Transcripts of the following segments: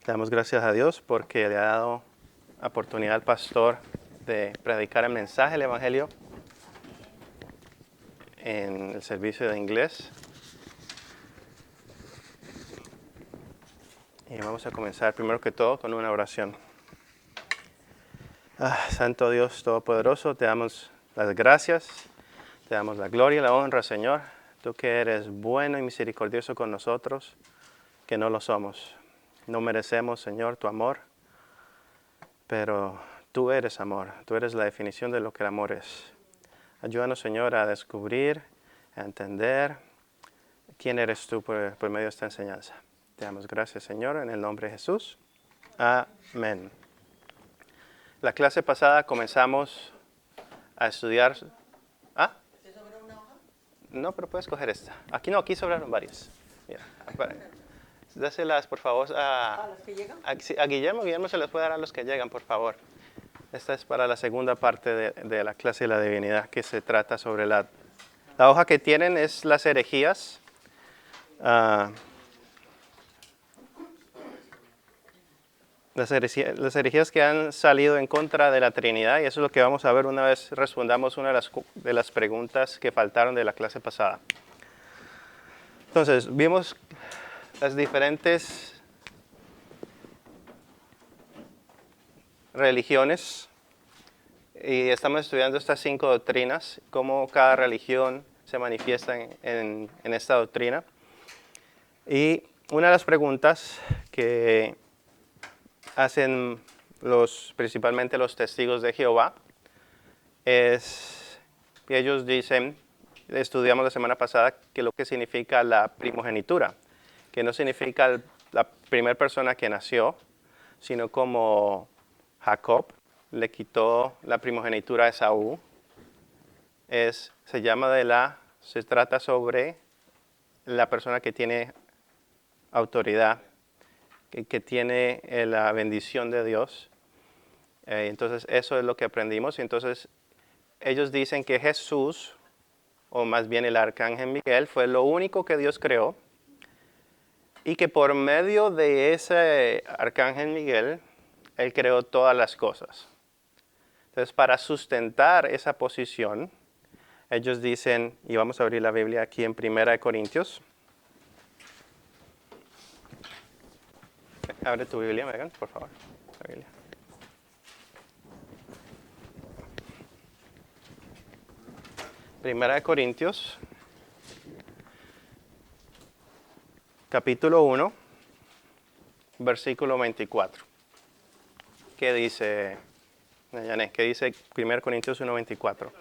Damos gracias a Dios porque le ha dado oportunidad al pastor de predicar el mensaje del Evangelio en el servicio de inglés. Y vamos a comenzar primero que todo con una oración. Santo Dios Todopoderoso, te damos las gracias, te damos la gloria y la honra, Señor. Tú que eres bueno y misericordioso con nosotros, que no lo somos. No merecemos, Señor, tu amor, pero tú eres amor. Tú eres la definición de lo que el amor es. Ayúdanos, Señor, a descubrir, a entender quién eres tú por medio de esta enseñanza. Te damos gracias, Señor, en el nombre de Jesús. Amén. La clase pasada comenzamos a estudiar... ¿Ah? ¿Te sobró una hoja? No, pero puedes coger esta. Aquí no, aquí sobraron varias. Mira, dáselas, por favor, ¿A los que llegan? a Guillermo. Guillermo se las puede dar a los que llegan, por favor. Esta es para la segunda parte de la clase de la divinidad, que se trata sobre la hoja que tienen es las herejías. Las herejías que han salido en contra de la Trinidad, y eso es lo que vamos a ver una vez respondamos una de las preguntas que faltaron de la clase pasada. Entonces, vimos las diferentes religiones y estamos estudiando estas 5 doctrinas, cómo cada religión se manifiesta en esta doctrina. Y una de las preguntas que hacen principalmente los testigos de Jehová es que ellos dicen, estudiamos la semana pasada, que lo que significa la primogenitura, que no significa la primera persona que nació, sino como Jacob le quitó la primogenitura a Esaú, se trata sobre la persona que tiene autoridad, que tiene la bendición de Dios. Entonces eso es lo que aprendimos. Entonces ellos dicen que Jesús, o más bien el arcángel Miguel, fue lo único que Dios creó, y que por medio de ese arcángel Miguel, Él creó todas las cosas. Entonces, para sustentar esa posición, ellos dicen, y vamos a abrir la Biblia aquí en 1 Corintios. Abre tu Biblia, Megan, por favor. La Biblia. Primera de Corintios, capítulo 1, versículo 24. ¿Qué dice, Yané? ¿Qué dice 1 Corintios 1, 24?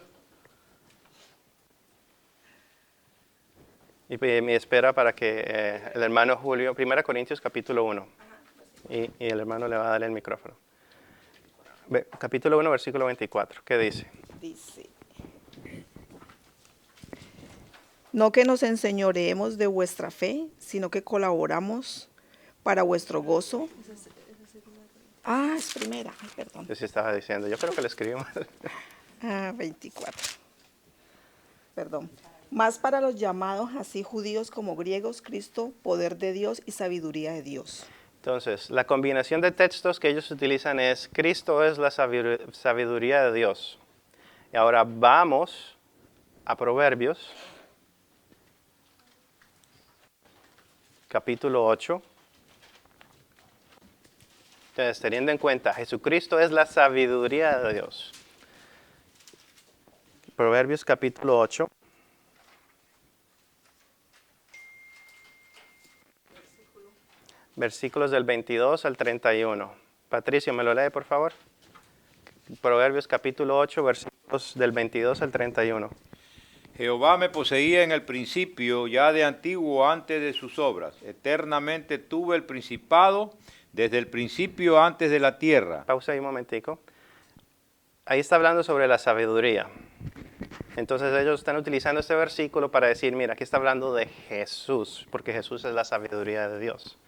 Y me espera para que el hermano Julio, 1 Corintios capítulo 1, y el hermano le va a dar el micrófono. Capítulo 1, versículo 24, ¿qué dice? Dice, no que nos enseñoreemos de vuestra fe, sino que colaboramos para vuestro gozo. Es primera, perdón. Yo sí estaba diciendo, yo creo que le escribí mal. 24. Perdón. Más para los llamados, así judíos como griegos, Cristo, poder de Dios y sabiduría de Dios. Entonces, la combinación de textos que ellos utilizan es, Cristo es la sabiduría de Dios. Y ahora vamos a Proverbios, capítulo 8. Entonces, teniendo en cuenta, Jesucristo es la sabiduría de Dios. Proverbios capítulo 8. Versículos del 22 al 31. Patricio, ¿me lo lee, por favor? Proverbios capítulo 8, versículos del 22 al 31. Jehová me poseía en el principio, ya de antiguo antes de sus obras. Eternamente tuve el principado, desde el principio antes de la tierra. Pausa ahí un momentico. Ahí está hablando sobre la sabiduría. Entonces ellos están utilizando este versículo para decir, mira, aquí está hablando de Jesús, porque Jesús es la sabiduría de Dios.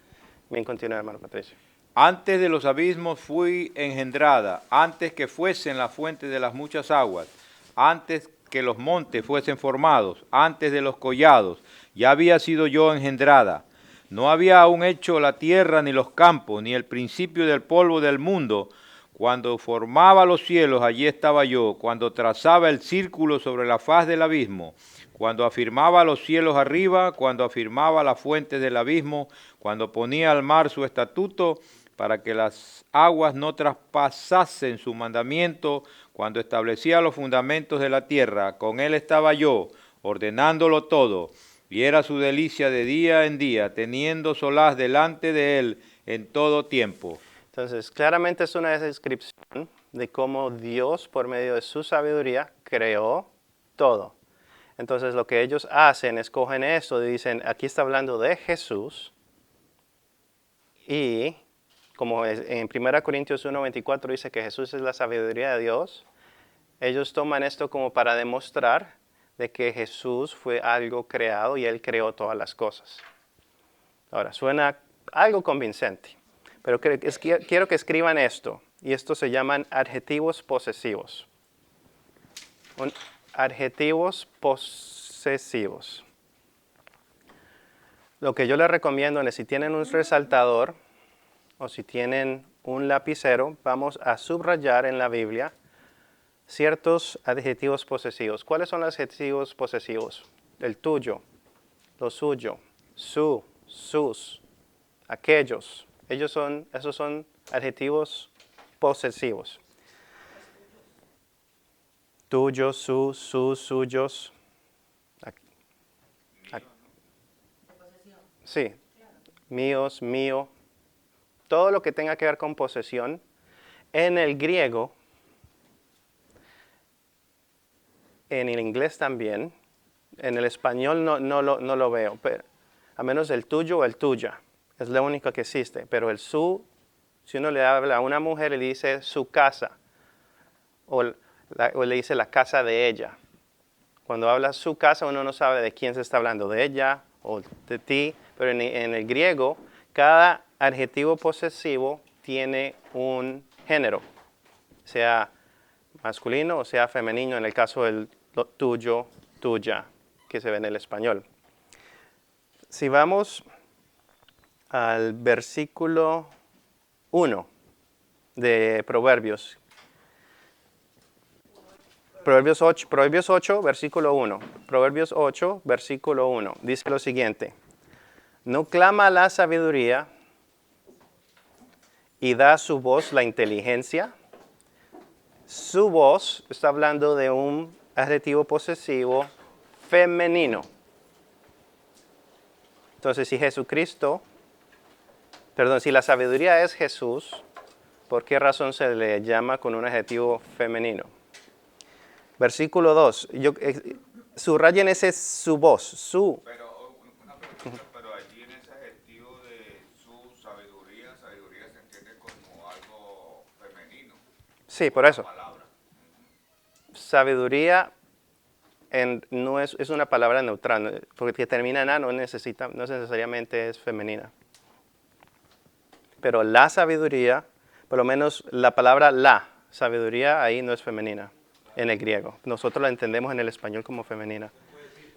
Bien, continúa, hermano Patricio. Antes de los abismos fui engendrada, antes que fuesen la fuente de las muchas aguas, antes que los montes fuesen formados, antes de los collados, ya había sido yo engendrada. no había aún hecho la tierra ni los campos, ni el principio del polvo del mundo. Cuando formaba los cielos, allí estaba yo. Cuando trazaba el círculo sobre la faz del abismo, cuando afirmaba los cielos arriba, cuando afirmaba las fuentes del abismo, cuando ponía al mar su estatuto, para que las aguas no traspasasen su mandamiento, cuando establecía los fundamentos de la tierra, con él estaba yo, ordenándolo todo, y era su delicia de día en día, teniendo solaz delante de él en todo tiempo. Entonces, claramente es una descripción de cómo Dios, por medio de su sabiduría, creó todo. Entonces, lo que ellos hacen es cogen esto y dicen, aquí está hablando de Jesús, y como en 1 Corintios 1:24 dice que Jesús es la sabiduría de Dios, ellos toman esto como para demostrar de que Jesús fue algo creado y Él creó todas las cosas. Ahora, suena algo convincente, pero quiero que escriban esto, y estos se llaman adjetivos posesivos. Adjetivos posesivos. Lo que yo les recomiendo es si tienen un resaltador o si tienen un lapicero, vamos a subrayar en la Biblia ciertos adjetivos posesivos. ¿Cuáles son los adjetivos posesivos? El tuyo, lo suyo, su, sus, aquellos. Esos son adjetivos posesivos. Tuyos, sus, suyos. Sí, míos, mío. Todo lo que tenga que ver con posesión. En el griego, en el inglés también, en el español no lo veo, pero, a menos el tuyo o el tuya, es lo único que existe. Pero el su, si uno le habla a una mujer, le dice su casa, o le dice la casa de ella. Cuando habla su casa, uno no sabe de quién se está hablando, de ella o de ti, pero en el griego, cada adjetivo posesivo tiene un género, sea masculino o sea femenino, en el caso del tuyo, tuya, que se ve en el español. Si vamos al versículo 1 de Proverbios. Proverbios 8, versículo 1. Proverbios 8, versículo 1. Dice lo siguiente. No clama la sabiduría y da su voz la inteligencia. Su voz está hablando de un adjetivo posesivo femenino. Entonces, si si la sabiduría es Jesús, ¿por qué razón se le llama con un adjetivo femenino? Versículo 2. Subrayen ese su voz, su. Pero una pregunta, pero allí en ese adjetivo de su sabiduría se entiende como algo femenino. Sí, por eso. Sabiduría no es una palabra neutral, porque termina en A no necesariamente es femenina. Pero la sabiduría, por lo menos la palabra la sabiduría ahí no es femenina en el griego. Nosotros la entendemos en el español como femenina.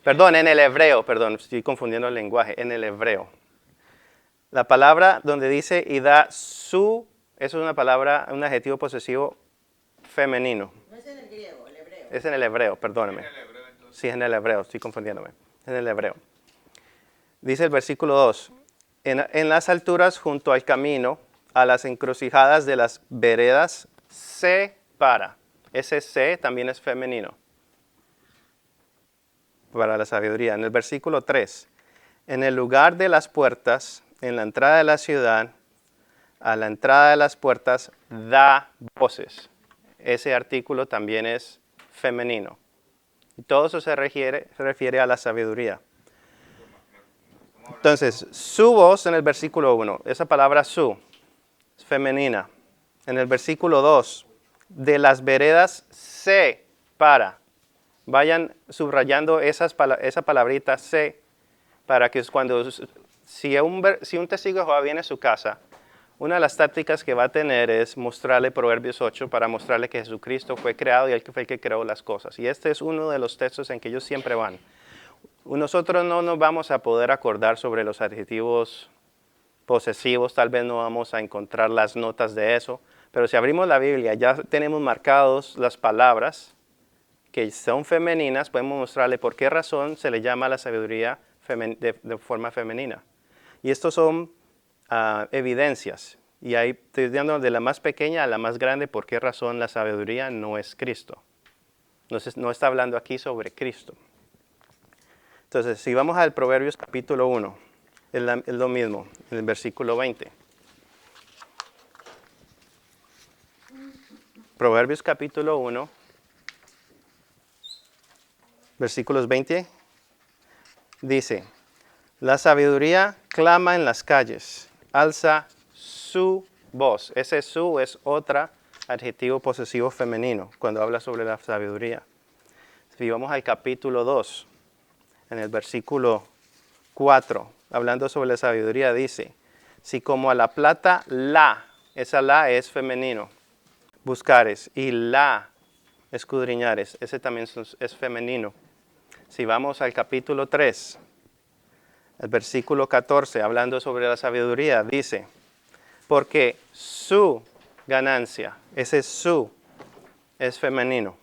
Perdón, en el hebreo, estoy confundiendo el lenguaje, en el hebreo. La palabra donde dice y da su, eso es una palabra, un adjetivo posesivo femenino. No es en el griego, el hebreo. Es en el hebreo, perdóneme. ¿En el hebreo entonces? Sí, es en el hebreo, estoy confundiéndome. En el hebreo. Dice el versículo 2. En las alturas junto al camino, a las encrucijadas de las veredas, se para. Ese se también es femenino. Para la sabiduría. En el versículo 3. En el lugar de las puertas, en la entrada de la ciudad, a la entrada de las puertas, da voces. Ese artículo también es femenino. Y todo eso se refiere a la sabiduría. Entonces, su voz en el versículo 1, esa palabra su, es femenina. En el versículo 2, de las veredas se para. Vayan subrayando esa palabrita se, para que si un testigo de Jehová viene a su casa, una de las tácticas que va a tener es mostrarle Proverbios 8 para mostrarle que Jesucristo fue creado y Él fue el que creó las cosas. Y este es uno de los textos en que ellos siempre van. Nosotros no nos vamos a poder acordar sobre los adjetivos posesivos, tal vez no vamos a encontrar las notas de eso, pero si abrimos la Biblia ya tenemos marcados las palabras que son femeninas, podemos mostrarle por qué razón se le llama la sabiduría de forma femenina. Y estos son evidencias. Y ahí estoy dando de la más pequeña a la más grande por qué razón la sabiduría no es Cristo. No está hablando aquí sobre Cristo. Entonces, si vamos al Proverbios capítulo 1, es lo mismo, en el versículo 20. Proverbios capítulo 1, versículos 20, dice, la sabiduría clama en las calles, alza su voz. Ese su es otro adjetivo posesivo femenino cuando habla sobre la sabiduría. Si vamos al capítulo 2, en el versículo 4, hablando sobre la sabiduría, dice, si como a la plata esa la es femenino, buscares, y la escudriñares, ese también es femenino. Si vamos al capítulo 3, el versículo 14, hablando sobre la sabiduría, dice, porque su ganancia, ese su, es femenino.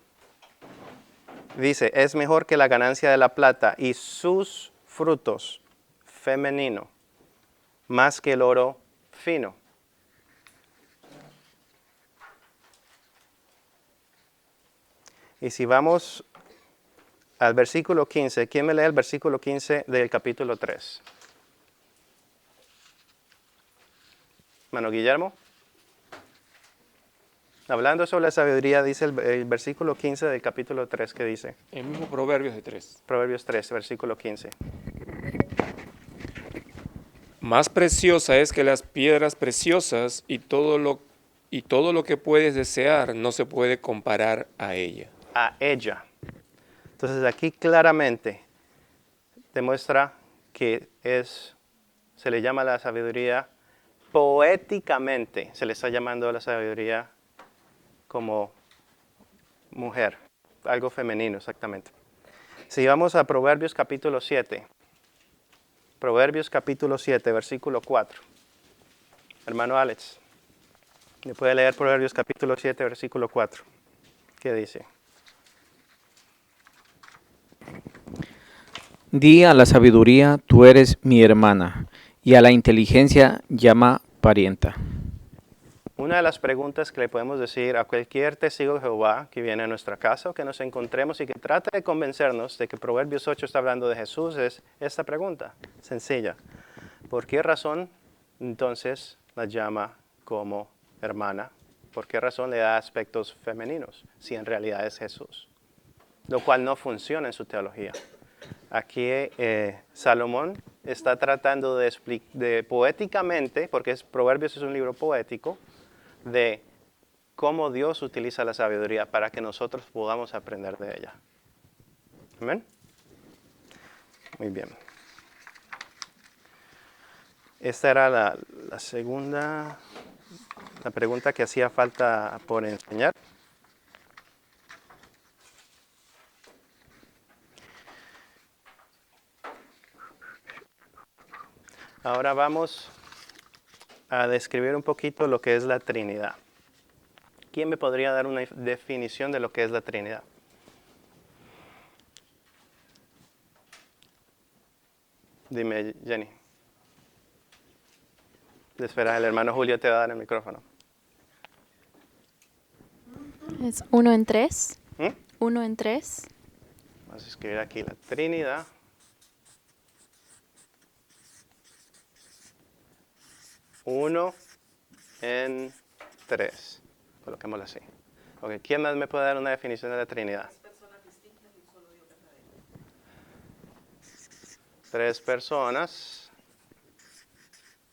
Dice, es mejor que la ganancia de la plata y sus frutos, femenino, más que el oro fino. Y si vamos al versículo 15, ¿quién me lee el versículo 15 del capítulo 3? Hermano Guillermo. Hablando sobre la sabiduría, dice el versículo 15 del capítulo 3, ¿qué dice? El mismo Proverbios de 3. Proverbios 3, versículo 15. Más preciosa es que las piedras preciosas y todo lo que puedes desear no se puede comparar a ella. A ella. Entonces aquí claramente demuestra que se le llama la sabiduría poéticamente, se le está llamando a la sabiduría como mujer, algo femenino exactamente. Si vamos a Proverbios capítulo 7, Proverbios capítulo 7, versículo 4. Hermano Alex, ¿me puede leer Proverbios capítulo 7, versículo 4? ¿Qué dice? Di a la sabiduría, tú eres mi hermana, y a la inteligencia llama parienta. Una de las preguntas que le podemos decir a cualquier testigo de Jehová que viene a nuestra casa o que nos encontremos y que trate de convencernos de que Proverbios 8 está hablando de Jesús es esta pregunta, sencilla. ¿Por qué razón entonces la llama como hermana? ¿Por qué razón le da aspectos femeninos si en realidad es Jesús? Lo cual no funciona en su teología. Aquí Salomón está tratando de poéticamente, porque Proverbios es un libro poético, de cómo Dios utiliza la sabiduría para que nosotros podamos aprender de ella. ¿Amén? Muy bien. Esta era la segunda, la pregunta que hacía falta por enseñar. Ahora vamos a describir un poquito lo que es la Trinidad. ¿Quién me podría dar una definición de lo que es la Trinidad? Dime, Jenny. Espera, el hermano Julio te va a dar el micrófono. Es 1 en 3. ¿Mm? 1 en 3. Vamos a escribir aquí la Trinidad. Uno en 3. Coloquémoslo así. Okay. ¿Quién más me puede dar una definición de la Trinidad? Tres personas,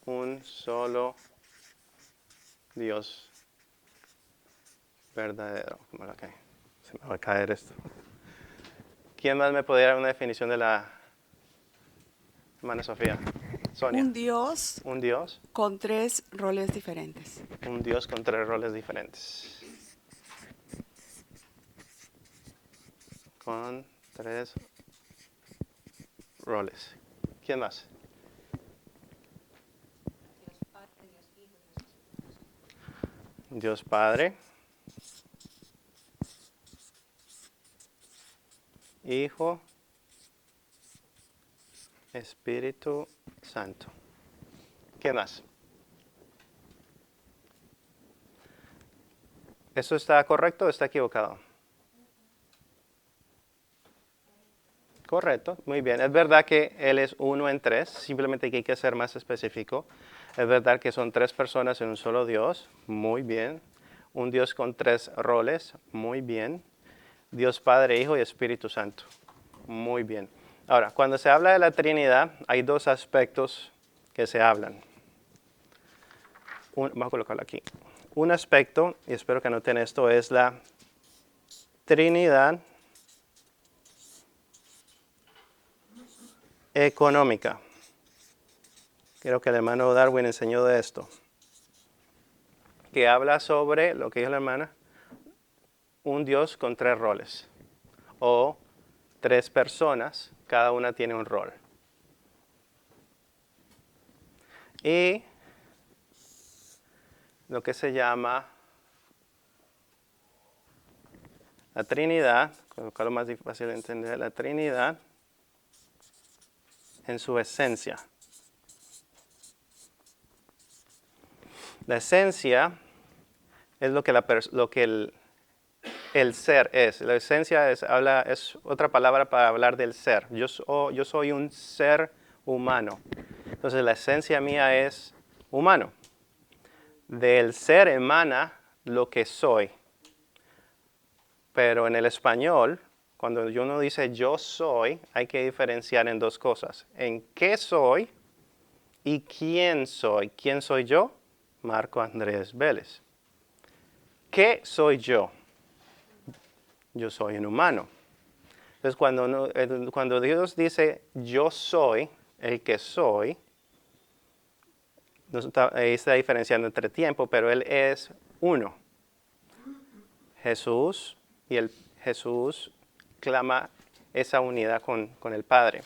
un solo Dios verdadero. Okay. Se me va a caer esto. ¿Quién más me puede dar una definición de la hermana Sofía? Sonia. Un Dios Un Dios. con tres roles diferentes. Un Dios con tres roles diferentes. Con tres roles. ¿Quién más? Dios Padre, Hijo, Espíritu Santo. ¿Qué más? ¿Eso está correcto o está equivocado? Correcto, muy bien. Es verdad que Él es uno en tres, simplemente que hay que ser más específico. Es verdad que son tres personas en un solo Dios, muy bien. Un Dios con tres roles, muy bien. Dios Padre, Hijo y Espíritu Santo, muy bien. Ahora, cuando se habla de la Trinidad, hay dos aspectos que se hablan. Vamos a colocarlo aquí. Un aspecto, y espero que anoten esto, es la Trinidad económica. Creo que el hermano Darwin enseñó de esto. Que habla sobre, lo que dijo la hermana, un Dios con tres roles. O tres personas, cada una tiene un rol. Y lo que se llama la Trinidad, colocarlo más fácil de entender, la Trinidad en su esencia. La esencia es lo que el ser es. La esencia es otra palabra para hablar del ser. Yo soy un ser humano. Entonces la esencia mía es humano. Del ser emana lo que soy. Pero en el español, cuando uno dice yo soy, hay que diferenciar en dos cosas. En qué soy y quién soy. ¿Quién soy yo? Marco Andrés Vélez. ¿Qué soy yo? Yo soy un humano. Entonces, cuando Dios dice yo soy el que soy, ahí está diferenciando entre tiempo, pero Él es uno. Jesús, y Jesús clama esa unidad con el Padre.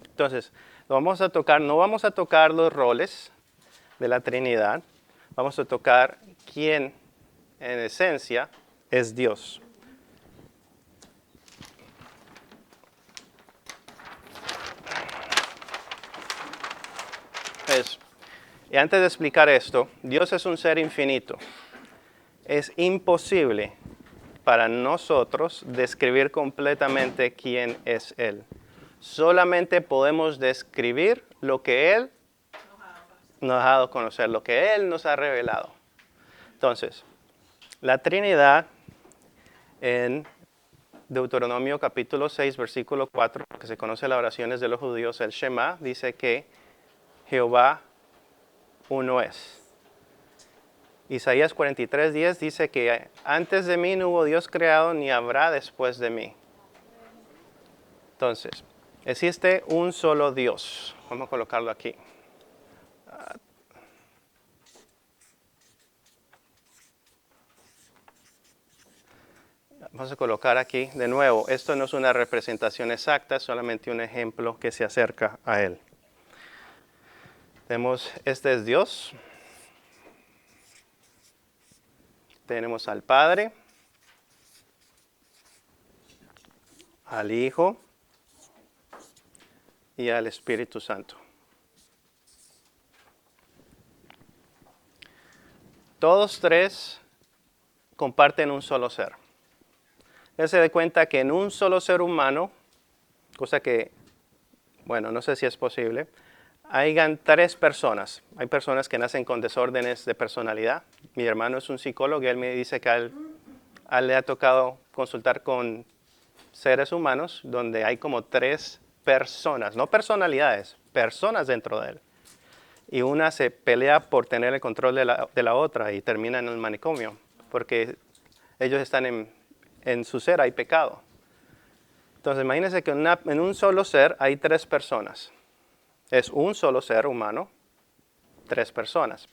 Entonces, no vamos a tocar los roles de la Trinidad, vamos a tocar quién en esencia es Dios. Y antes de explicar esto, Dios es un ser infinito. Es imposible para nosotros describir completamente quién es Él. Solamente podemos describir lo que Él nos ha dado a conocer, lo que Él nos ha revelado. Entonces, la Trinidad en Deuteronomio capítulo 6, versículo 4, que se conoce las oraciones de los judíos, el Shema, dice que Jehová uno es. Isaías 43:10 dice que antes de mí no hubo Dios creado ni habrá después de mí. Entonces, existe un solo Dios. Vamos a colocarlo aquí. Vamos a colocar aquí de nuevo. Esto no es una representación exacta, es solamente un ejemplo que se acerca a él. Este es Dios. Tenemos al Padre, al Hijo y al Espíritu Santo. Todos tres comparten un solo ser. Él se da cuenta que en un solo ser humano, cosa que, bueno, no sé si es posible, hayan tres personas. Hay personas que nacen con desórdenes de personalidad. Mi hermano es un psicólogo y él me dice que a él le ha tocado consultar con seres humanos donde hay como tres personas, no personalidades, personas dentro de él. Y una se pelea por tener el control de la otra y termina en el manicomio, porque ellos están en su ser, hay pecado. Entonces imagínense que en un solo ser hay tres personas. Es un solo ser humano, tres personas.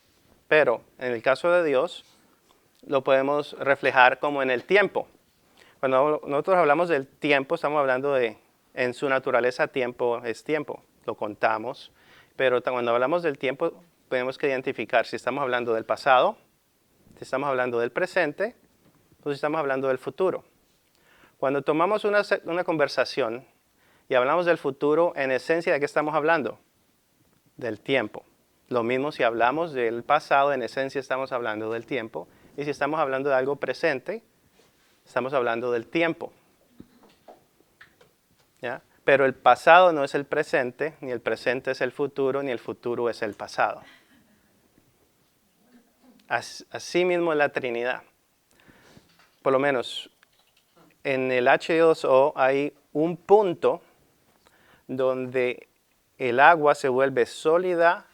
Pero en el caso de Dios, lo podemos reflejar como en el tiempo. Cuando nosotros hablamos del tiempo, estamos hablando de En su naturaleza tiempo es tiempo, lo contamos, pero cuando hablamos del tiempo tenemos que identificar si estamos hablando del pasado, si estamos hablando del presente o si estamos hablando del futuro. Cuando tomamos una conversación y hablamos del futuro, en esencia, ¿de qué estamos hablando? Del tiempo. Lo mismo si hablamos del pasado, en esencia estamos hablando del tiempo. Y si estamos hablando de algo presente, estamos hablando del tiempo. ¿Ya? Pero el pasado no es el presente, ni el presente es el futuro, ni el futuro es el pasado. Así mismo es la Trinidad. Por lo menos en el H2O hay un punto donde el agua se vuelve sólida,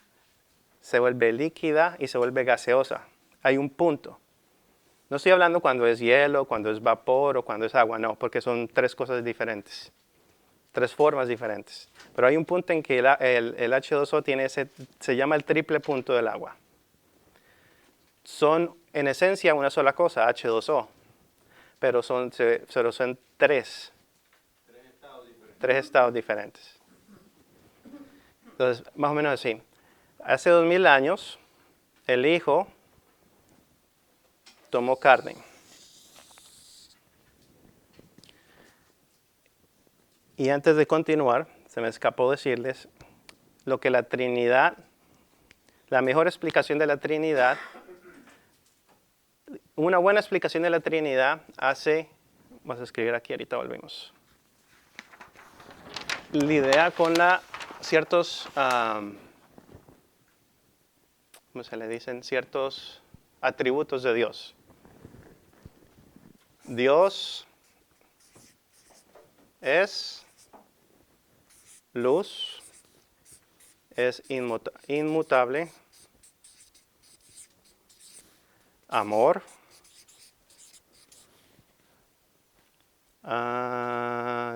se vuelve líquida y se vuelve gaseosa. Hay un punto. No estoy hablando cuando es hielo, cuando es vapor o cuando es agua, no, porque son tres cosas diferentes, tres formas diferentes. Pero hay un punto en que el H2O tiene se llama el triple punto del agua. Son en esencia una sola cosa, H2O, pero son tres estados diferentes. Entonces, más o menos así. Hace 2000 años, el Hijo tomó carne. Y antes de continuar, se me escapó decirles lo que la Trinidad, la mejor explicación de la Trinidad, una buena explicación de la Trinidad hace, vamos a escribir aquí, ahorita volvemos. Lidia con ciertos, ¿cómo se le dicen? Ciertos atributos de Dios. Dios es luz, es inmutable, amor,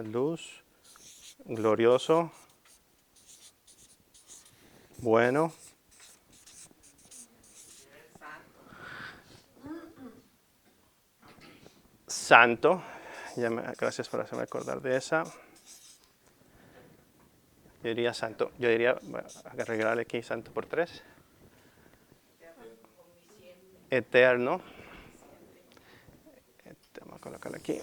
luz, glorioso, bueno, santo. Gracias por hacerme acordar de esa. Yo diría santo. Yo diría, voy a arreglarle aquí santo por 3. Eterno. Vamos a colocarlo aquí.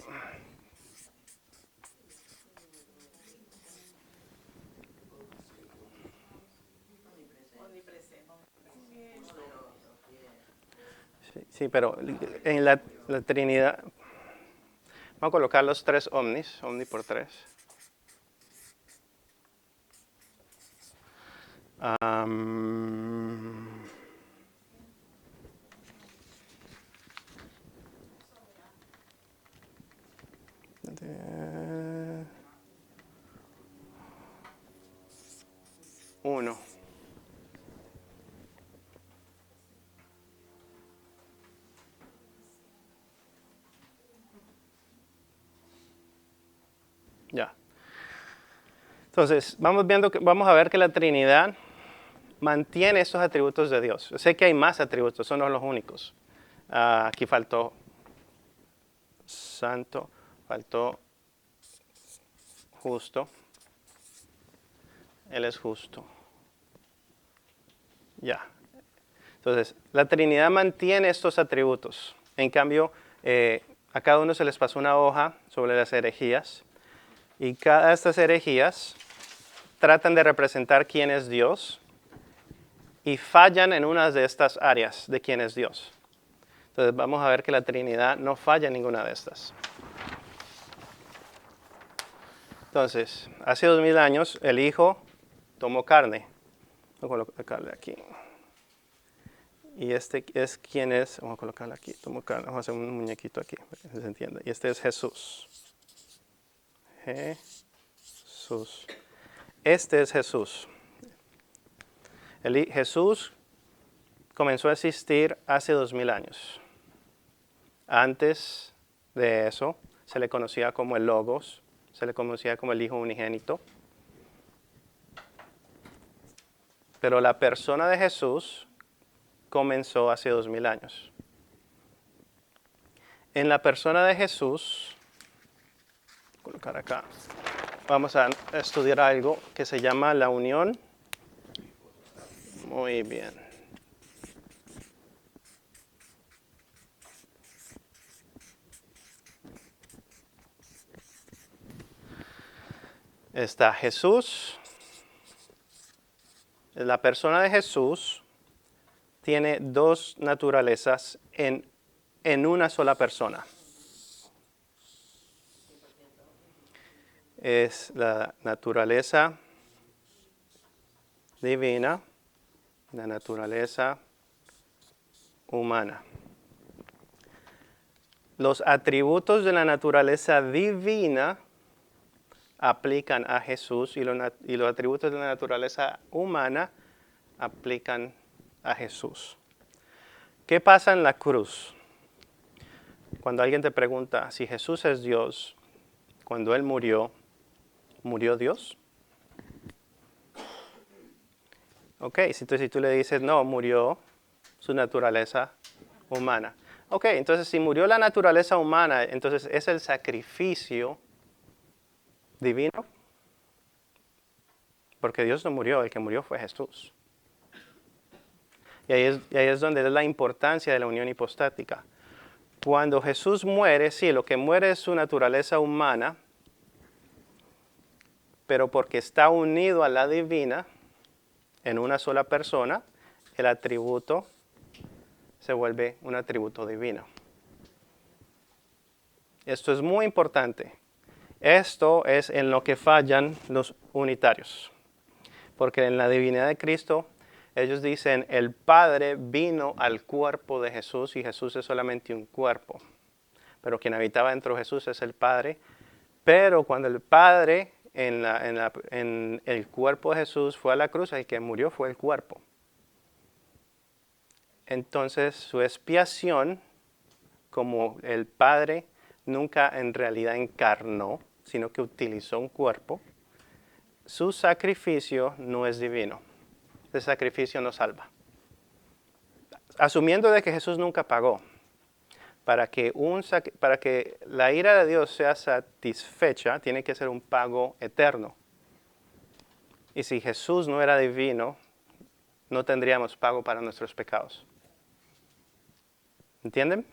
Sí, pero en la Trinidad, vamos a colocar los 3 omnis, omni por 3. Uno. Ya. Entonces, vamos a ver que la Trinidad mantiene estos atributos de Dios. Sé que hay más atributos, son no los únicos. Aquí faltó santo, faltó justo. Él es justo. Ya. Entonces, la Trinidad mantiene estos atributos. En cambio, a cada uno se les pasó una hoja sobre las herejías. Y cada de estas herejías tratan de representar quién es Dios y fallan en una de estas áreas de quién es Dios. Entonces vamos a ver que la Trinidad no falla en ninguna de estas. Entonces, hace 2000 años el Hijo tomó carne. Voy a colocarle aquí. Y este es quién es, vamos a colocarle aquí, tomó carne. Vamos a hacer un muñequito aquí para que se entienda. Y este es Jesús. Jesús. Este es Jesús. Jesús comenzó a existir hace 2000 años. Antes de eso, se le conocía como el Logos, se le conocía como el Hijo Unigénito. Pero la persona de Jesús comenzó hace 2000 años. En la persona de Jesús, voy a colocar acá, vamos a estudiar algo que se llama la unión. Muy bien. Está Jesús. La persona de Jesús tiene dos naturalezas en una sola persona. Es la naturaleza divina, la naturaleza humana. Los atributos de la naturaleza divina aplican a Jesús y los atributos de la naturaleza humana aplican a Jesús. ¿Qué pasa en la cruz? Cuando alguien te pregunta si Jesús es Dios, cuando Él murió, ¿murió Dios? Ok, si tú le dices, no, murió su naturaleza humana. Ok, entonces si murió la naturaleza humana, entonces es el sacrificio divino. Porque Dios no murió, el que murió fue Jesús. Y ahí es donde es la importancia de la unión hipostática. Cuando Jesús muere, sí, lo que muere es su naturaleza humana, pero porque está unido a la divina en una sola persona, el atributo se vuelve un atributo divino. Esto es muy importante. Esto es en lo que fallan los unitarios. Porque en la divinidad de Cristo, ellos dicen, el Padre vino al cuerpo de Jesús y Jesús es solamente un cuerpo. Pero quien habitaba dentro de Jesús es el Padre. Pero cuando el Padre en el cuerpo de Jesús fue a la cruz, el que murió fue el cuerpo. Entonces su expiación, como el Padre nunca en realidad encarnó, sino que utilizó un cuerpo, su sacrificio no es divino. Ese sacrificio no salva. Asumiendo de que Jesús nunca pagó, para que la ira de Dios sea satisfecha, tiene que ser un pago eterno. Y si Jesús no era divino, no tendríamos pago para nuestros pecados. ¿Entienden?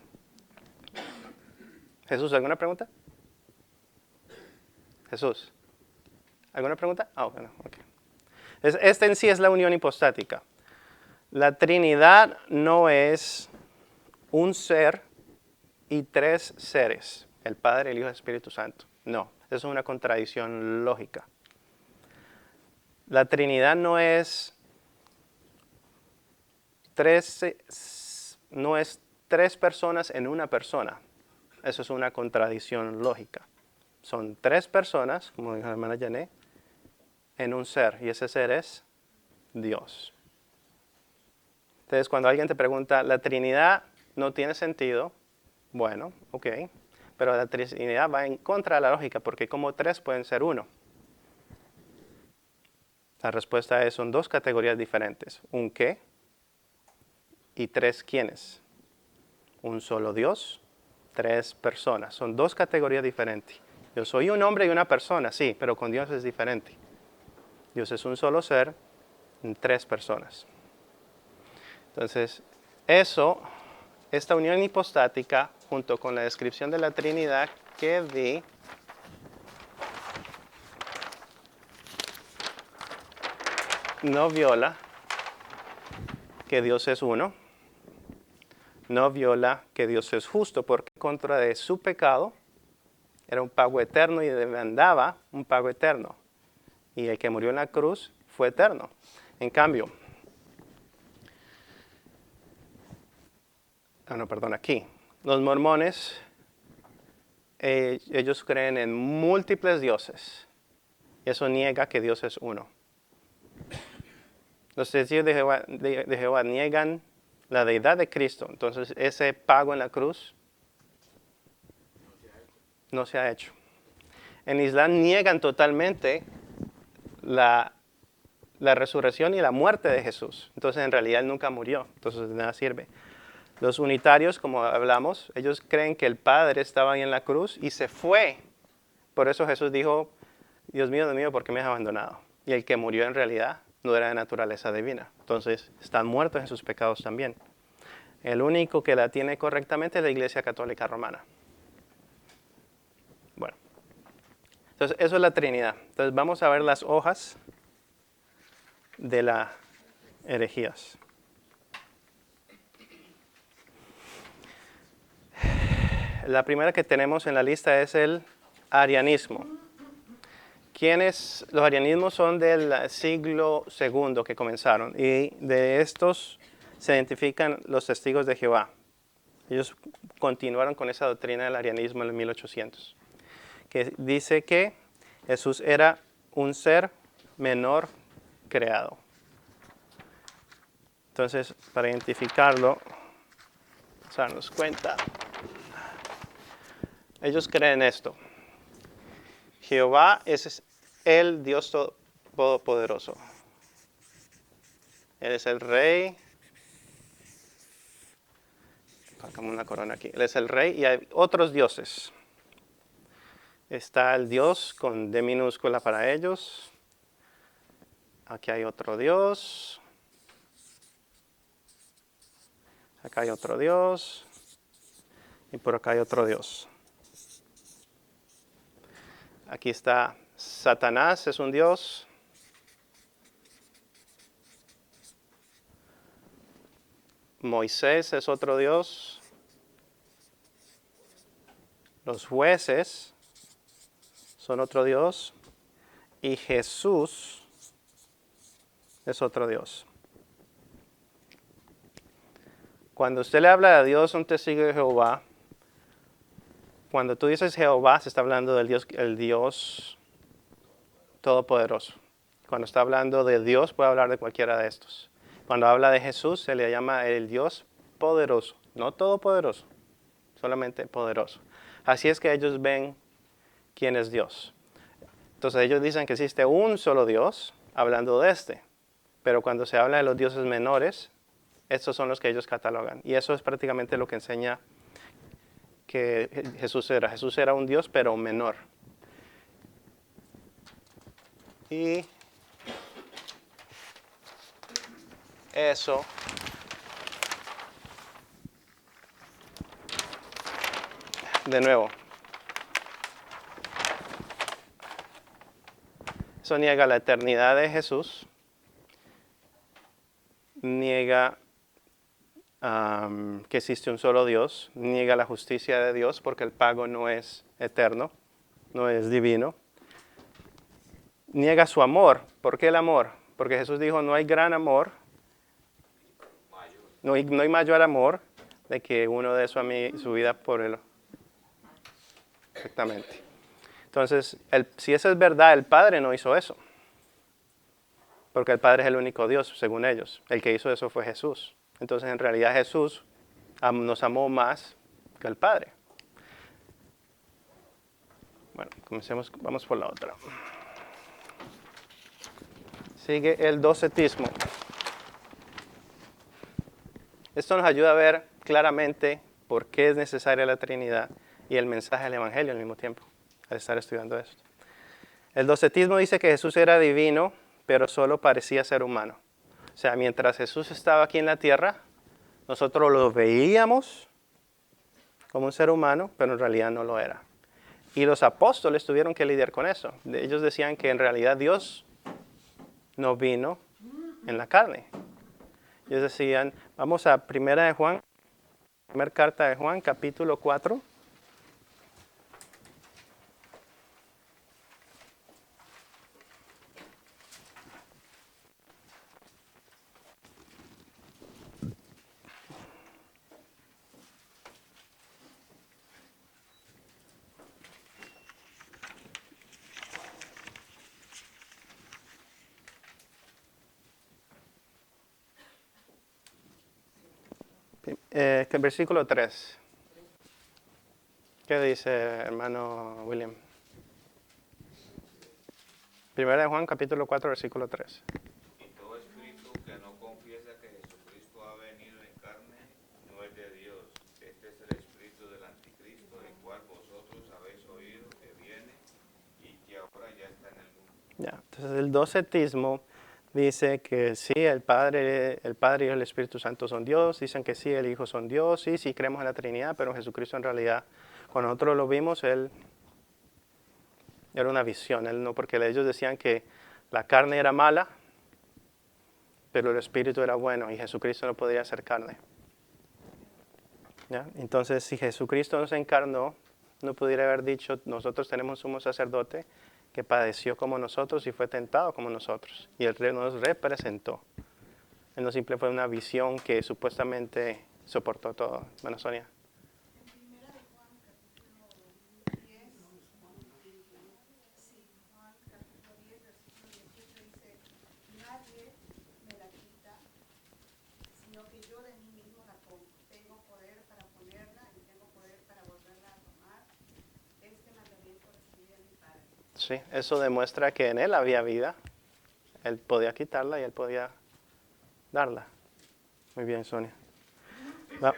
Jesús, ¿alguna pregunta? Jesús, ¿alguna pregunta? Bueno, ok. Esta en sí es la unión hipostática. La Trinidad no es un ser y tres seres, el Padre, el Hijo y el Espíritu Santo. No, eso es una contradicción lógica. La Trinidad no es tres personas en una persona. Eso es una contradicción lógica. Son tres personas, como dijo la hermana Janet, en un ser, y ese ser es Dios. Entonces, cuando alguien te pregunta, ¿la Trinidad no tiene sentido? Bueno, ok, pero la Trinidad va en contra de la lógica, porque como tres pueden ser uno. La respuesta es, son dos categorías diferentes, un qué y tres quiénes. Un solo Dios, tres personas, son dos categorías diferentes. Yo soy un hombre y una persona, sí, pero con Dios es diferente. Dios es un solo ser en tres personas. Entonces, esta unión hipostática, junto con la descripción de la Trinidad que di, no viola que Dios es uno, no viola que Dios es justo, porque en contra de su pecado era un pago eterno y demandaba un pago eterno. Y el que murió en la cruz fue eterno. En cambio, aquí, los mormones, ellos creen en múltiples dioses. Y eso niega que Dios es uno. Los testigos de Jehová niegan la deidad de Cristo. Entonces, ese pago en la cruz no se ha hecho. En Islam niegan totalmente la resurrección y la muerte de Jesús. Entonces, en realidad, Él nunca murió. Entonces, de nada sirve. Los unitarios, como hablamos, ellos creen que el Padre estaba ahí en la cruz y se fue. Por eso Jesús dijo, Dios mío, ¿por qué me has abandonado? Y el que murió en realidad no era de naturaleza divina. Entonces, están muertos en sus pecados también. El único que la tiene correctamente es la Iglesia Católica Romana. Bueno, entonces eso es la Trinidad. Entonces vamos a ver las hojas de las herejías. La primera que tenemos en la lista es el arianismo. Los arianismos son del siglo II que comenzaron, y de estos se identifican los testigos de Jehová. Ellos continuaron con esa doctrina del arianismo en el 1800, que dice que Jesús era un ser menor creado. Entonces, para identificarlo, vamos a darnos cuenta. Ellos creen esto. Jehová es el Dios Todopoderoso. Él es el Rey. Colocamos una corona aquí. Él es el Rey y hay otros dioses. Está el Dios con D minúscula para ellos. Aquí hay otro Dios. Acá hay otro Dios. Y por acá hay otro Dios. Aquí está Satanás, es un dios. Moisés es otro dios. Los jueces son otro dios. Y Jesús es otro dios. Cuando usted le habla a Dios, un testigo de Jehová, cuando tú dices Jehová, se está hablando del Dios, el Dios Todopoderoso. Cuando está hablando de Dios, puede hablar de cualquiera de estos. Cuando habla de Jesús, se le llama el Dios poderoso. No todopoderoso, solamente poderoso. Así es que ellos ven quién es Dios. Entonces ellos dicen que existe un solo Dios, hablando de este. Pero cuando se habla de los dioses menores, estos son los que ellos catalogan. Y eso es prácticamente lo que enseña que Jesús era. Jesús era un Dios, pero menor. Y eso de nuevo, eso niega la eternidad de Jesús, niega que existe un solo Dios, niega la justicia de Dios porque el pago no es eterno, no es divino. Niega su amor. ¿Por qué el amor? Porque Jesús dijo, no hay gran amor, no hay mayor amor de que uno dé su vida por él. Exactamente. Entonces, si eso es verdad, el Padre no hizo eso. Porque el Padre es el único Dios, según ellos. El que hizo eso fue Jesús. Entonces, en realidad Jesús nos amó más que el Padre. Bueno, comencemos, vamos por la otra. Sigue el docetismo. Esto nos ayuda a ver claramente por qué es necesaria la Trinidad y el mensaje del Evangelio al mismo tiempo, al estar estudiando esto. El docetismo dice que Jesús era divino, pero solo parecía ser humano. O sea, mientras Jesús estaba aquí en la tierra, nosotros lo veíamos como un ser humano, pero en realidad no lo era. Y los apóstoles tuvieron que lidiar con eso. Ellos decían que en realidad Dios no vino en la carne. Ellos decían, vamos a primera carta de Juan, capítulo 4. Versículo 3. ¿Qué dice, hermano William? Primera de Juan, capítulo 4, versículo 3. Y todo espíritu que no confiesa que Jesucristo ha venido en carne no es de Dios. Este es el espíritu del anticristo, el cual vosotros habéis oído que viene y que ahora ya está en el Ya, entonces el docetismo dice que sí, el Padre y el Espíritu Santo son Dios, dicen que sí, el Hijo son Dios, sí, sí creemos en la Trinidad, pero Jesucristo en realidad, cuando nosotros lo vimos, Él era una visión, Él no, porque ellos decían que la carne era mala, pero el Espíritu era bueno y Jesucristo no podía ser carne. ¿Ya? Entonces, si Jesucristo nos encarnó, no pudiera haber dicho, nosotros tenemos un sumo sacerdote que padeció como nosotros y fue tentado como nosotros. Y Él nos representó. Él no simplemente fue una visión que supuestamente soportó todo. Bueno, Sonia. Sí, eso demuestra que en Él había vida. Él podía quitarla y Él podía darla. Muy bien, Sonia. Va.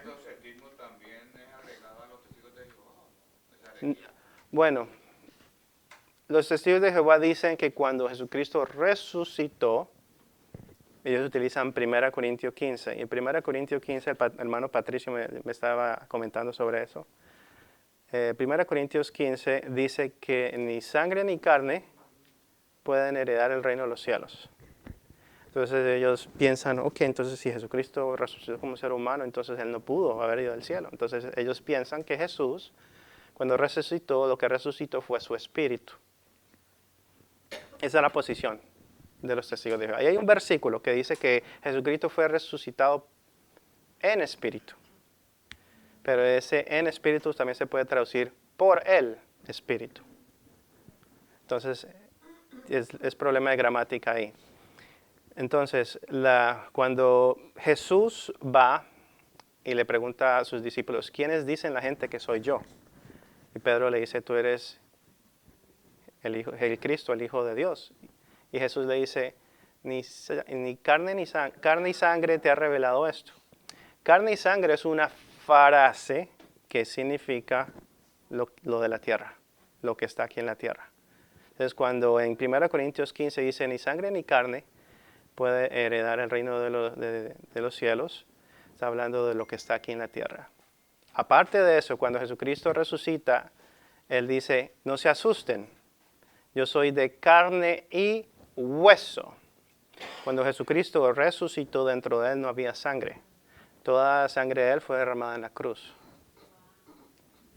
Bueno, los testigos de Jehová dicen que cuando Jesucristo resucitó, ellos utilizan 1 Corintios 15. Y en 1 Corintios 15, el hermano Patricio me estaba comentando sobre eso. 1 Corintios 15 dice que ni sangre ni carne pueden heredar el reino de los cielos. Entonces ellos piensan, ok, entonces si Jesucristo resucitó como ser humano, entonces Él no pudo haber ido al cielo. Entonces ellos piensan que Jesús, cuando resucitó, lo que resucitó fue su espíritu. Esa es la posición de los testigos de Jehová. Y hay un versículo que dice que Jesucristo fue resucitado en espíritu. Pero ese en espíritu también se puede traducir por el espíritu. Entonces, es problema de gramática ahí. Entonces, cuando Jesús va y le pregunta a sus discípulos, ¿quiénes dicen la gente que soy yo? Y Pedro le dice, tú eres el Cristo, el Hijo de Dios. Y Jesús le dice, ni carne y sangre te ha revelado esto. Carne y sangre es una frase que significa lo de la tierra, lo que está aquí en la tierra. Entonces, cuando en 1 Corintios 15 dice, ni sangre ni carne puede heredar el reino de los cielos, está hablando de lo que está aquí en la tierra. Aparte de eso, cuando Jesucristo resucita, Él dice, no se asusten, yo soy de carne y hueso. Cuando Jesucristo resucitó, dentro de Él no había sangre. Toda la sangre de Él fue derramada en la cruz.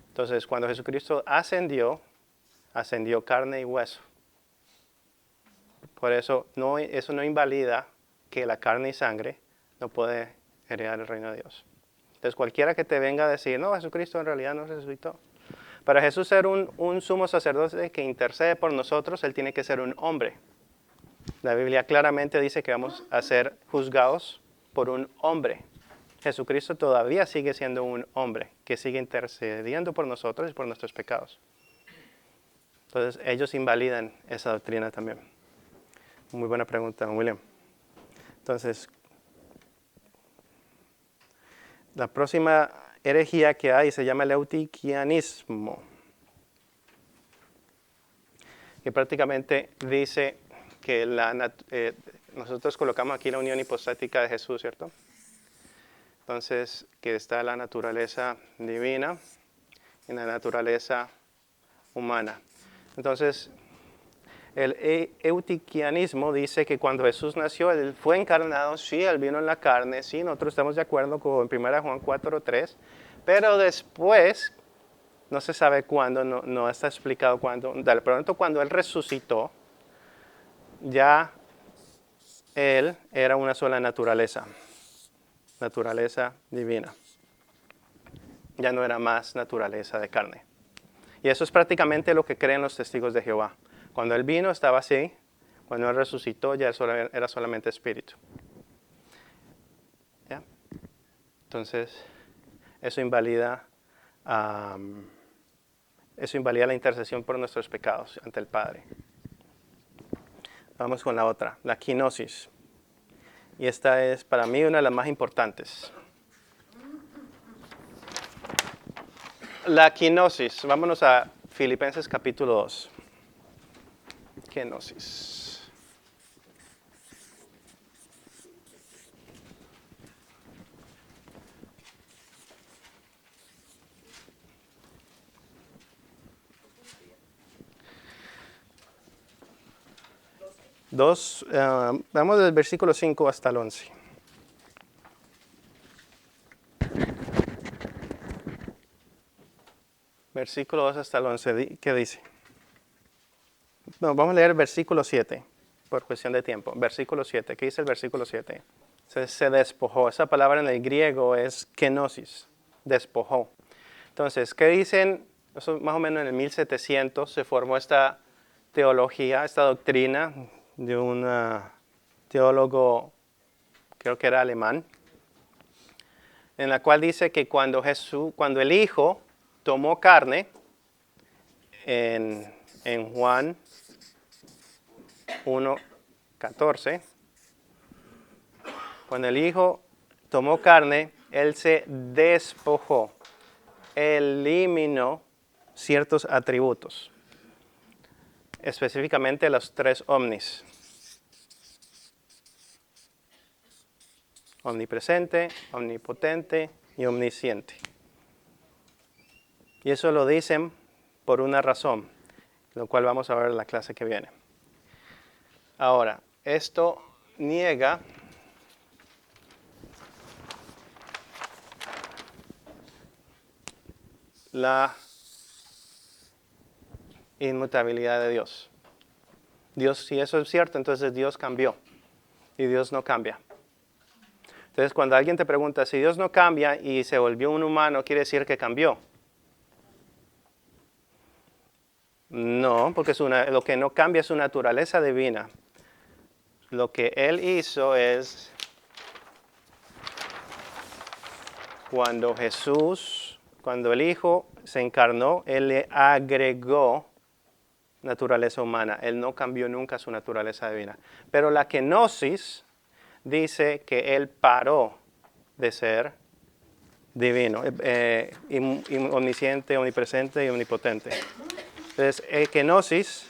Entonces, cuando Jesucristo ascendió carne y hueso. Por eso, eso no invalida que la carne y sangre no puede heredar el reino de Dios. Entonces, cualquiera que te venga a decir, no, Jesucristo en realidad no resucitó. Para Jesús ser un sumo sacerdote que intercede por nosotros, Él tiene que ser un hombre. La Biblia claramente dice que vamos a ser juzgados por un hombre. Jesucristo todavía sigue siendo un hombre que sigue intercediendo por nosotros y por nuestros pecados. Entonces, ellos invalidan esa doctrina también. Muy buena pregunta, William. Entonces, la próxima herejía que hay se llama el eutiquianismo, que prácticamente dice que nosotros colocamos aquí la unión hipostática de Jesús, ¿cierto? Entonces, que está la naturaleza divina y la naturaleza humana. Entonces, el eutiquianismo dice que cuando Jesús nació, Él fue encarnado, sí, Él vino en la carne, sí, nosotros estamos de acuerdo con 1 Juan 4:3, pero después, no se sabe cuándo, no está explicado cuándo, de pronto cuando Él resucitó, ya Él era una sola naturaleza divina. Ya no era más naturaleza de carne. Y eso es prácticamente lo que creen los testigos de Jehová. Cuando Él vino estaba así, cuando Él resucitó ya era solamente espíritu. ¿Ya? Entonces, eso invalida la intercesión por nuestros pecados ante el Padre. Vamos con la otra, la quinosis. Y esta es para mí una de las más importantes. La quinosis. Vámonos a Filipenses capítulo 2. kenosis. Vamos del versículo 5 hasta el 11. Versículo 2 hasta el 11, ¿qué dice? No, vamos a leer el versículo 7, por cuestión de tiempo. Versículo 7, ¿qué dice el versículo 7? Se despojó. Esa palabra en el griego es kenosis, despojó. Entonces, ¿qué dicen? Eso más o menos en el 1700 se formó esta teología, esta doctrina de un teólogo, creo que era alemán, en la cual dice que cuando el Hijo tomó carne, en Juan 1:14, cuando el Hijo tomó carne, Él se despojó, eliminó ciertos atributos, específicamente los 3 omnis. Omnipresente, omnipotente y omnisciente. Y eso lo dicen por una razón, lo cual vamos a ver en la clase que viene. Ahora, esto niega la inmutabilidad de Dios. Dios, si eso es cierto, entonces Dios cambió y Dios no cambia. Entonces, cuando alguien te pregunta si Dios no cambia y se volvió un humano, ¿quiere decir que cambió? No, porque lo que no cambia es su naturaleza divina. Lo que Él hizo es, cuando el Hijo se encarnó, Él le agregó naturaleza humana. Él no cambió nunca su naturaleza divina. Pero la kenosis dice que Él paró de ser divino, omnisciente, omnipresente y omnipotente. Entonces, kenosis,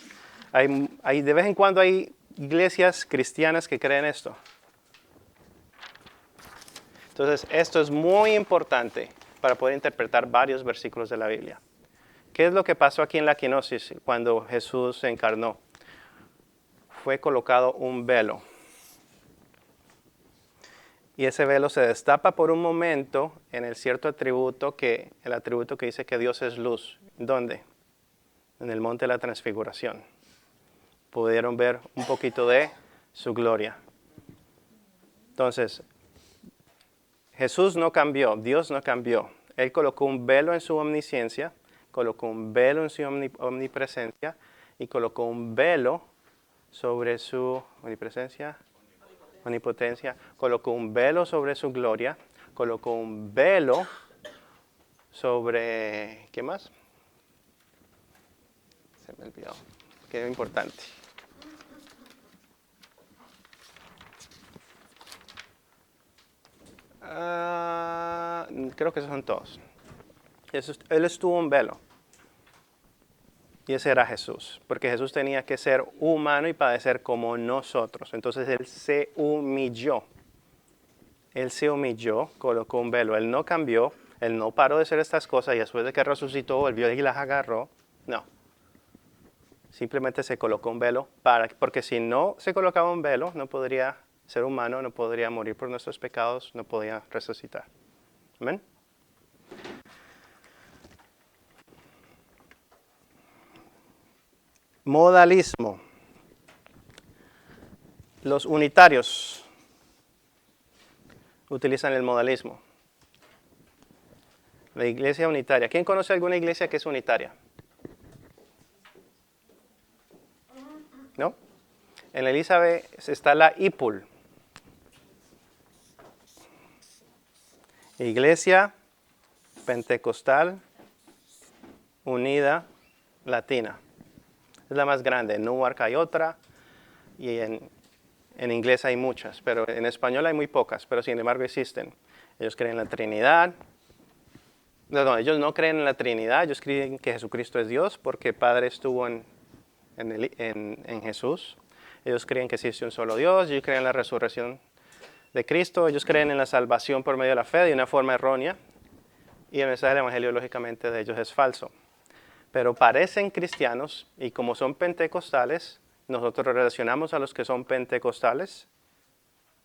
de vez en cuando hay iglesias cristianas que creen esto. Entonces, esto es muy importante para poder interpretar varios versículos de la Biblia. ¿Qué es lo que pasó aquí en la kenosis cuando Jesús se encarnó? Fue colocado un velo. Y ese velo se destapa por un momento en el atributo que dice que Dios es luz. ¿Dónde? En el monte de la transfiguración. Pudieron ver un poquito de su gloria. Entonces, Jesús no cambió, Dios no cambió. Él colocó un velo en su omnisciencia, colocó un velo en su omnipresencia y colocó un velo sobre su omnipotencia, colocó un velo sobre su gloria, colocó un velo sobre, ¿qué más? Se me olvidó, que es importante. Creo que esos son todos. Él estuvo en velo. Y ese era Jesús, porque Jesús tenía que ser humano y padecer como nosotros. Entonces Él se humilló. Él se humilló, colocó un velo. Él no cambió, Él no paró de hacer estas cosas y después de que resucitó, volvió y las agarró. No. Simplemente se colocó un velo, porque si no se colocaba un velo, no podría ser humano, no podría morir por nuestros pecados, no podía resucitar. Amén. Modalismo. Los unitarios utilizan el modalismo. La iglesia unitaria. ¿Quién conoce alguna iglesia que es unitaria? ¿No? En Elizabeth está la IPUL. Iglesia Pentecostal Unida Latina. Es la más grande. En Newark hay otra y en inglés hay muchas, pero en español hay muy pocas, pero sin embargo existen. Ellos creen en la Trinidad. No, ellos no creen en la Trinidad, ellos creen que Jesucristo es Dios porque el Padre estuvo en en Jesús. Ellos creen que existe un solo Dios, ellos creen en la resurrección de Cristo, ellos creen en la salvación por medio de la fe de una forma errónea. Y el mensaje del Evangelio, lógicamente, de ellos es falso. Pero parecen cristianos y como son pentecostales, nosotros relacionamos a los que son pentecostales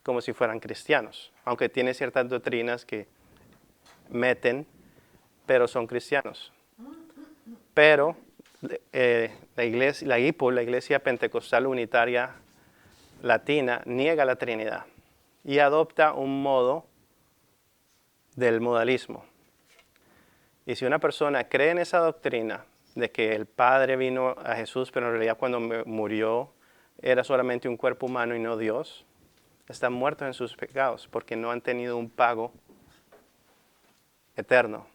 como si fueran cristianos, aunque tienen ciertas doctrinas que meten, pero son cristianos. Pero la IPU, la Iglesia Pentecostal Unitaria Latina, niega la Trinidad y adopta un modo del modalismo. Y si una persona cree en esa doctrina de que el Padre vino a Jesús, pero en realidad cuando murió era solamente un cuerpo humano y no Dios, están muertos en sus pecados porque no han tenido un pago eterno.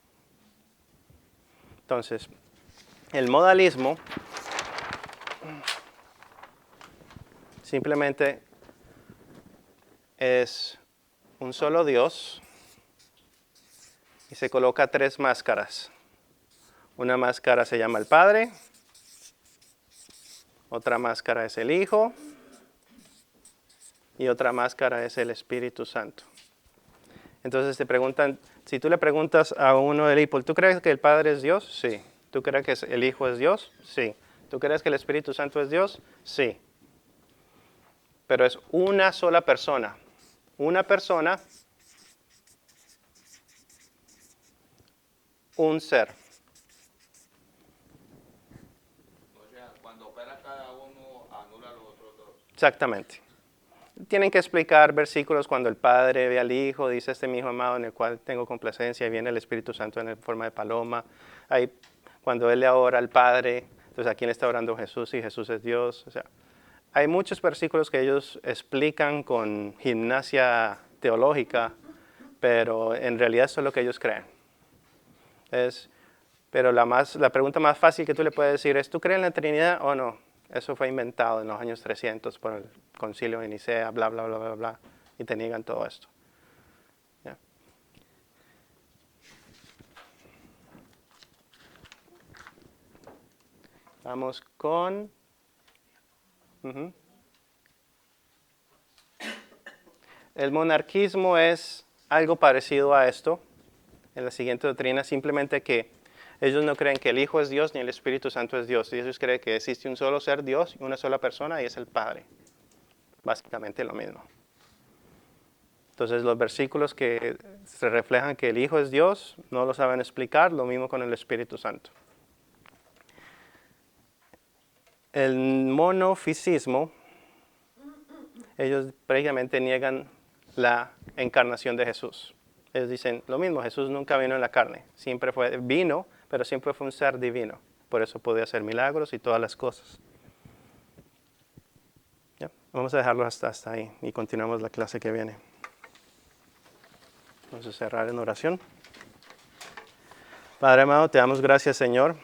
Entonces, el modalismo simplemente es un solo Dios y se coloca tres máscaras. Una máscara se llama el Padre, otra máscara es el Hijo y otra máscara es el Espíritu Santo. Entonces te preguntan, si tú le preguntas a uno del IPOL, ¿tú crees que el Padre es Dios? Sí. ¿Tú crees que el Hijo es Dios? Sí. ¿Tú crees que el Espíritu Santo es Dios? Sí. Pero es una sola persona. Una persona, un ser. O sea, cuando opera cada uno, anula los otros dos. Exactamente. Tienen que explicar versículos cuando el Padre ve al Hijo, dice este mi Hijo amado en el cual tengo complacencia, y viene el Espíritu Santo en forma de paloma. Ahí, cuando Él le ora al Padre, entonces ¿a quién le está orando Jesús? Y Jesús es Dios. O sea, hay muchos versículos que ellos explican con gimnasia teológica, pero en realidad eso es lo que ellos creen. Pero la pregunta más fácil que tú le puedes decir es, ¿tú crees en la Trinidad o no? Eso fue inventado en los años 300 por el concilio de Nicea, bla, bla, bla, bla, bla, y te niegan todo esto. ¿Ya? Vamos con... El monarquismo es algo parecido a esto, en la siguiente doctrina, simplemente que ellos no creen que el Hijo es Dios ni el Espíritu Santo es Dios. Ellos creen que existe un solo ser Dios y una sola persona y es el Padre. Básicamente lo mismo. Entonces los versículos que se reflejan que el Hijo es Dios no lo saben explicar, lo mismo con el Espíritu Santo. El monofisismo, ellos prácticamente niegan la encarnación de Jesús. Ellos dicen lo mismo, Jesús nunca vino en la carne, vino, pero siempre fue un ser divino. Por eso podía hacer milagros y todas las cosas. ¿Ya? Vamos a dejarlo hasta ahí y continuamos la clase que viene. Vamos a cerrar en oración. Padre amado, te damos gracias, Señor,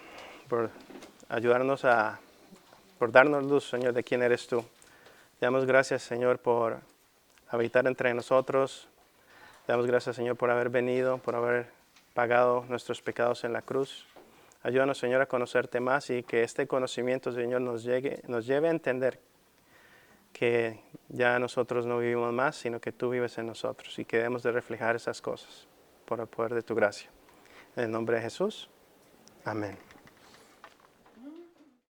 por ayudarnos por darnos luz, Señor, de quién eres tú. Te damos gracias, Señor, por habitar entre nosotros. Te damos gracias, Señor, por haber venido, por haber pagado nuestros pecados en la cruz. Ayúdanos, Señor, a conocerte más y que este conocimiento, Señor, nos lleve a entender que ya nosotros no vivimos más, sino que tú vives en nosotros y que debemos de reflejar esas cosas por el poder de tu gracia. En el nombre de Jesús. Amén.